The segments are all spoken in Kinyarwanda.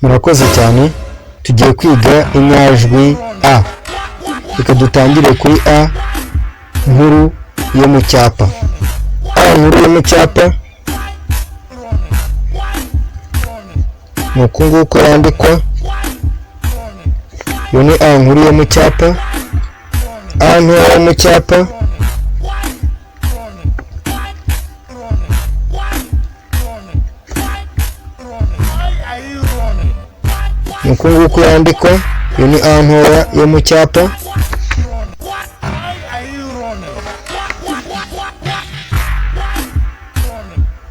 Murakoze cyane, tugiye kwiga inyajwi a. Reka dutangire kuri a nkuru yo mu cyapa. A nkuru yo mu cyapa nuko nguko yandikwa. Iyo ni a nkuru yo mu cyapa. A ntoya yo mu cyapa nuko nguko yandikwa. Iyo ni a ntoya yo mu cyapa.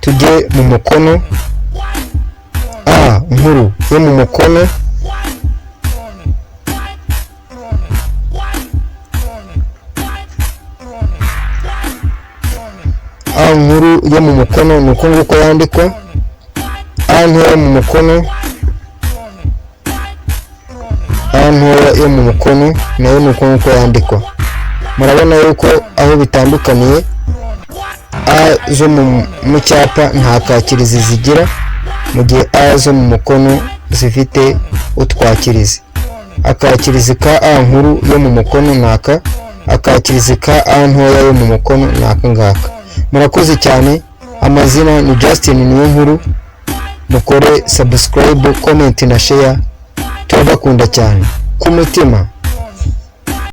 Tujye mu mukono. A nkuru yo mu mukono A nkuru yo mu mukono nuko nguko yandikwa. A ntoya mu mukono. A ntoya yo mu mukono nayo nuko nguko yandikwa. Murabona yuko aho bitandukaniye, a zo mu cyapa nta kakirizi zigira, mu gihe a zo mu mukono zifite utwakirizi. Akakirizi ka a nkuru yo mu mukono naka, akakirizi ka a ntoya yo mu mukono naka ngaka. Murakoze cyane. Amazina ni Justin Niyonkuru. Mukore subscribe, comment na share. Turabakunda cyane ku mutima.